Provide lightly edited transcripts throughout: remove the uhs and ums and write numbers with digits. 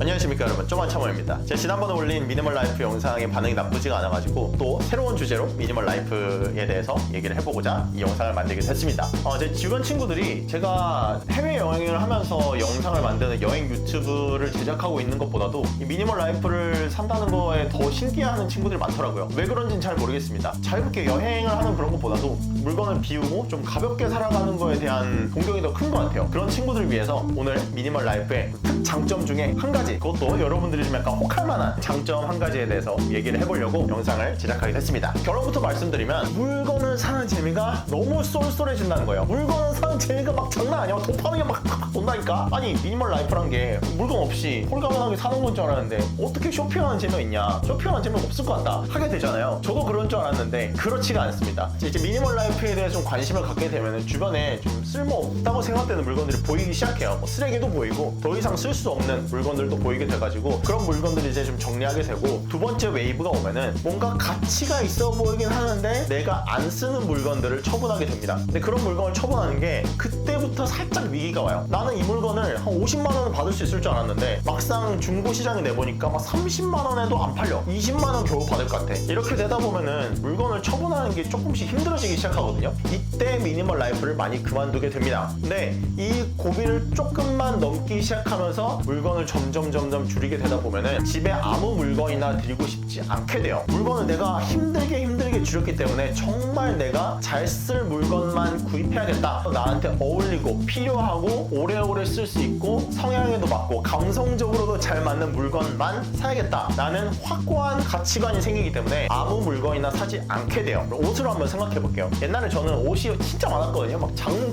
안녕하십니까 여러분, 쪼만차모입니다. 제가 지난번에 올린 미니멀 라이프 영상의 반응이 나쁘지가 않아가지고 또 새로운 주제로 미니멀 라이프에 대해서 얘기를 해보고자 이 영상을 만들게 됐습니다. 제 주변 친구들이 제가 해외여행을 하면서 영상을 만드는 여행 유튜브를 제작하고 있는 것보다도 이 미니멀 라이프를 산다는 거에 더 신기해하는 친구들이 많더라고요. 왜 그런지는 잘 모르겠습니다. 자유롭게 여행을 하는 그런 것보다도 물건을 비우고 좀 가볍게 살아가는 거에 대한 동경이 더 큰 것 같아요. 그런 친구들을 위해서 오늘 미니멀 라이프의 특장점 중에 한 가지, 그것도 여러분들이 좀 약간 혹할 만한 장점 한 가지에 대해서 얘기를 해보려고 영상을 제작하게 됐습니다. 결론부터 말씀드리면 물건을 사는 재미가 너무 쏠쏠해진다는 거예요. 물건을 사는 재미가 막 장난 아니야. 도파민이 막 돈다니까. 아니 미니멀 라이프란 게 물건 없이 홀가분하게 사는 건 줄 알았는데 어떻게 쇼핑하는 재미가 있냐, 쇼핑하는 재미가 없을 것 같다 하게 되잖아요. 저도 그런 줄 알았는데 그렇지가 않습니다. 이제 미니멀 라이프에 대해 좀 관심을 갖게 되면 주변에 좀 쓸모없다고 생각되는 물건들이 보이기 시작해요. 뭐 쓰레기도 보이고 더 이상 쓸 수 없는 물건들도 보이게 돼가지고 그런 물건들이 이제 좀 정리하게 되고, 두 번째 웨이브가 오면은 뭔가 가치가 있어 보이긴 하는데 내가 안 쓰는 물건들을 처분하게 됩니다. 근데 그런 물건을 처분하는 게 그때부터 살짝 위기가 와요. 나는 이 물건을 한 50만 원을 받을 수 있을 줄 알았는데 막상 중고시장에 내보니까 막 30만 원에도 안 팔려. 20만 원 겨우 받을 것 같아. 이렇게 되다 보면은 물건을 처분하는 게 조금씩 힘들어지기 시작하거든요. 이때 미니멀 라이프를 많이 그만두게 됩니다. 근데 이 고비를 조금만 넘기 시작하면서 물건을 점점 줄이게 되다 보면은 집에 아무 물건이나 들이고 싶지 않게 돼요. 물건을 내가 힘들게 줄였기 때문에 정말 내가 잘 쓸 물건만 구입해야겠다. 나한테 어울리고 필요하고 오래오래 쓸 수 있고 성향에도 맞고 감성적으로도 잘 맞는 물건만 사야겠다 라는 확고한 가치관이 생기기 때문에 아무 물건이나 사지 않게 돼요. 옷으로 한번 생각해 볼게요. 옛날에 저는 옷이 진짜 많았거든요. 막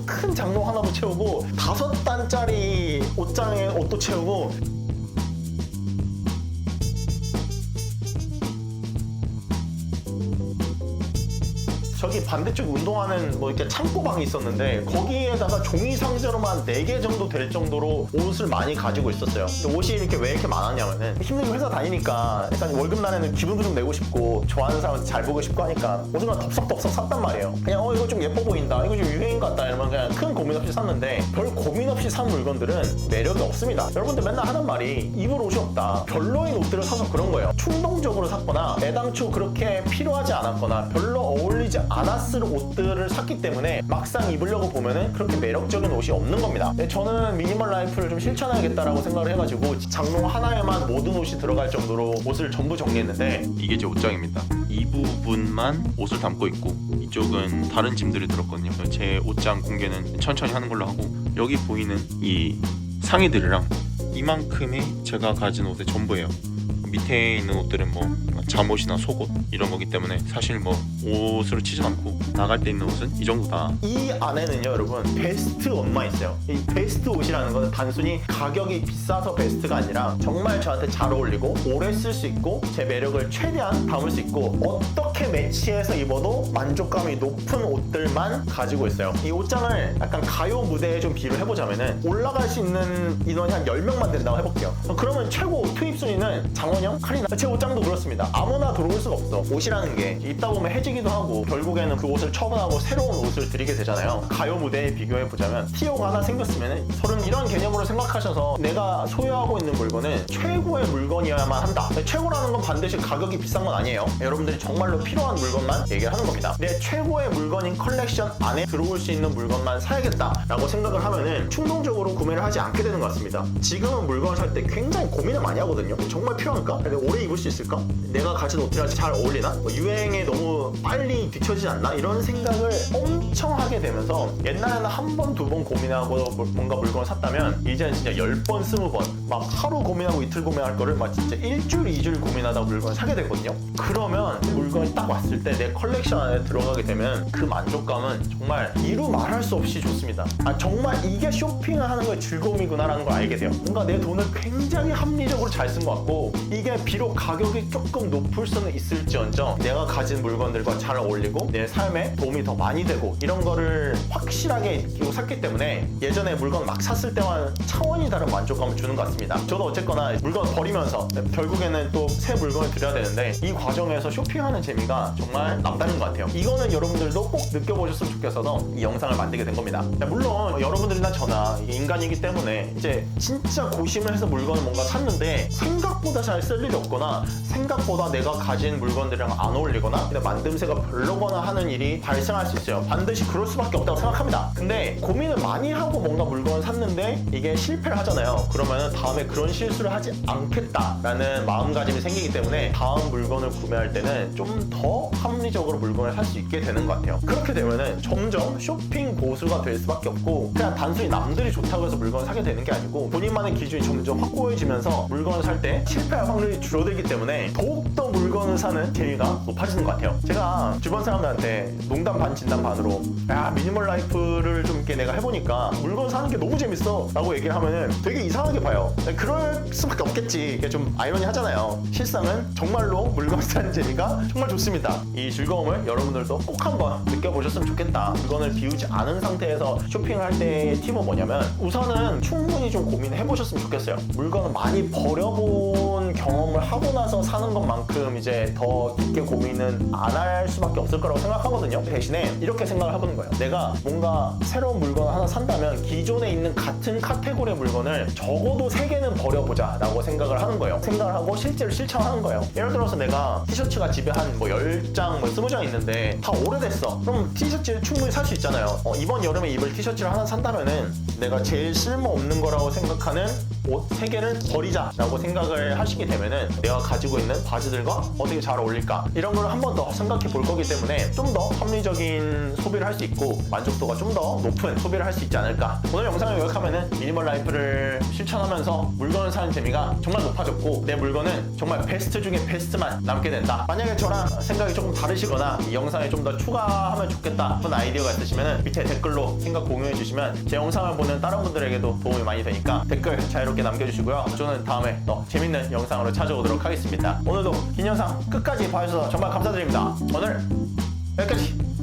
큰 장롱 하나도 채우고 5단짜리 옷장에 옷도 채우고. 저기 반대쪽 운동하는 뭐 이렇게 창고방이 있었는데 거기에다가 종이 상자로만 4개 정도 될 정도로 옷을 많이 가지고 있었어요. 근데 옷이 이렇게 왜 이렇게 많았냐면은 힘들게 회사 다니니까 일단 월급날에는 기분도 좀 내고 싶고 좋아하는 사람 잘 보고 싶고 하니까 옷을 막 덥석덥석 샀단 말이에요. 그냥 이거 좀 예뻐 보인다, 이거 좀 유행 같다 이러면 그냥 큰 고민 없이 샀는데 별 고민 없이 산 물건들은 매력이 없습니다. 여러분들 맨날 하는 말이 입을 옷이 없다. 별로인 옷들을 사서 그런 거예요. 충동적으로 샀거나 애당초 그렇게 필요하지 않았거나 별로 어울리지 않았을 옷들을 샀기 때문에 막상 입으려고 보면은 그렇게 매력적인 옷이 없는 겁니다. 저는 미니멀 라이프를 좀 실천해야겠다라고 생각을 해가지고 장롱 하나에만 모든 옷이 들어갈 정도로 옷을 전부 정리했는데 이게 제 옷장입니다. 이 부분만 옷을 담고 있고 이쪽은 다른 짐들이 들었거든요. 제 옷장 공개는 천천히 하는 걸로 하고, 여기 보이는 이 상의들이랑 이만큼이 제가 가진 옷의 전부예요. 밑에 있는 옷들은 뭐 잠옷이나 속옷 이런 거기 때문에 사실 뭐 옷으로 치지 않고 나갈 때 입는 옷은 이 정도다. 이 안에는요 여러분 베스트 옷만 있어요. 이 베스트 옷이라는 거는 단순히 가격이 비싸서 베스트가 아니라 정말 저한테 잘 어울리고 오래 쓸 수 있고 제 매력을 최대한 담을 수 있고 어떻게 매치해서 입어도 만족감이 높은 옷들만 가지고 있어요. 이 옷장을 약간 가요 무대에 좀 비유를 해보자면은 올라갈 수 있는 인원이 한 10명만 된다고 해볼게요. 그러면 최고 투입 순위는 장원영, 카리나. 제 옷장도 그렇습니다. 아무나 들어올 수가 없어. 옷이라는 게 입다 보면 해지기도 하고 결국에는 그 옷을 처분하고 새로운 옷을 드리게 되잖아요. 가요 무대에 비교해보자면 티오가 하나 생겼으면 서른 이런 개념으로 생각하셔서 내가 소유하고 있는 물건은 최고의 물건이어야만 한다. 최고라는 건 반드시 가격이 비싼 건 아니에요. 여러분들이 정말로 필요한 물건만 얘기를 하는 겁니다. 내 최고의 물건인 컬렉션 안에 들어올 수 있는 물건만 사야겠다라고 생각을 하면은 충동적으로 구매를 하지 않게 되는 것 같습니다. 지금은 물건을 살 때 굉장히 고민을 많이 하거든요. 정말 필요할까? 오래 입을 수 있을까? 내가 가진 옷이랑 잘 어울리나? 유행에 너무 빨리 뒤처지지 않나? 이런 생각을 엄청 하게 되면서 옛날에는 한 번, 두 번 고민하고 뭔가 물건을 샀다면 이제는 진짜 10번, 20번 막 하루 고민하고 이틀 고민할 거를 막 진짜 일주일, 2주일 고민하다 물건을 사게 되거든요. 그러면 물건이 딱 왔을 때 내 컬렉션 안에 들어가게 되면 그 만족감은 정말 이루 말할 수 없이 좋습니다. 정말 이게 쇼핑을 하는 거의 즐거움이구나라는 걸 알게 돼요. 뭔가 내 돈을 굉장히 합리적으로 잘 쓴 것 같고, 이게 비록 가격이 조금 높을 수는 있을지언정 내가 가진 물건들과 잘 어울리고 내 삶에 때 도움이 더 많이 되고 이런 거를 확실하게 느끼고 샀기 때문에 예전에 물건 막 샀을 때와 차원이 다른 만족감을 주는 것 같습니다. 저도 어쨌거나 물건 버리면서 결국에는 또 새 물건을 드려야 되는데 이 과정에서 쇼핑하는 재미가 정말 남다른 것 같아요. 이거는 여러분들도 꼭 느껴보셨으면 좋겠어서 이 영상을 만들게 된 겁니다. 물론 여러분들이나 저나 인간이기 때문에 이제 진짜 고심을 해서 물건을 뭔가 샀는데 생각보다 잘 쓸 일이 없거나 생각보다 내가 가진 물건들이랑 안 어울리거나 만듦새가 별로거나 하는 일이 발생할 수 있어요. 반드시 그럴 수밖에 없다고 생각합니다. 근데 고민을 많이 하고 뭔가 물건을 샀는데 이게 실패를 하잖아요. 그러면 다음에 그런 실수를 하지 않겠다라는 마음가짐이 생기기 때문에 다음 물건을 구매할 때는 좀 더 합리적으로 물건을 살 수 있게 되는 것 같아요. 그렇게 되면은 점점 쇼핑 고수가 될 수밖에 없고 그냥 단순히 남들이 좋다고 해서 물건을 사게 되는 게 아니고 본인만의 기준이 점점 확고해지면서 물건을 살 때 실패할 확률이 줄어들기 때문에 더욱더 물건을 사는 재미가 높아지는 것 같아요. 제가 주변 사람들한테 농담 반 진담 반으로 야 미니멀 라이프를 좀 이렇게 내가 해보니까 물건 사는 게 너무 재밌어 라고 얘기를 하면은 되게 이상하게 봐요. 그럴 수밖에 없겠지. 이게 좀 아이러니 하잖아요. 실상은 정말로 물건 사는 재미가 정말 좋습니다. 이 즐거움을 여러분들도 꼭 한번 느껴보셨으면 좋겠다. 물건을 비우지 않은 상태에서 쇼핑을 할 때의 팁은 뭐냐면 우선은 충분히 좀 고민을 해보셨으면 좋겠어요. 물건을 많이 버려본 경험을 하고 나서 사는 것만큼 이제 더 깊게 고민은 안 할 수밖에 없을 거라고 생각하거든요. 대신에 이렇게 생각을 해보는 거예요. 내가 뭔가 새로운 물건을 하나 산다면 기존에 있는 같은 카테고리의 물건을 적어도 3개는 버려보자 라고 생각을 하는 거예요. 생각을 하고 실제로 실천하는 거예요. 예를 들어서 내가 티셔츠가 집에 한 뭐 10장, 뭐 20장 있는데 다 오래됐어. 그럼 티셔츠 충분히 살 수 있잖아요. 이번 여름에 입을 티셔츠를 하나 산다면은 내가 제일 쓸모없는 거라고 생각하는 옷 3개를 버리자라고 생각을 하시게 되면은 내가 가지고 있는 바지들과 어떻게 잘 어울릴까 이런 걸 한 번 더 생각해 볼 거기 때문에 좀 더 합리적인 소비를 할 수 있고 만족도가 좀 더 높은 소비를 할 수 있지 않을까. 오늘 영상을 요약하면은 미니멀 라이프를 실천하면서 물건을 사는 재미가 정말 높아졌고 내 물건은 정말 베스트 중에 베스트만 남게 된다. 만약에 저랑 생각이 조금 다르시거나 이 영상에 좀 더 추가하면 좋겠다 싶은 아이디어가 있으시면 밑에 댓글로 생각 공유해 주시면 제 영상을 보는 다른 분들에게도 도움이 많이 되니까 댓글 자유롭게 남겨주시고요. 저는 다음에 더 재밌는 영상으로 찾아오도록 하겠습니다. 오늘도 긴 영상 끝까지 봐주셔서 정말 감사드립니다. 오늘 여기까지.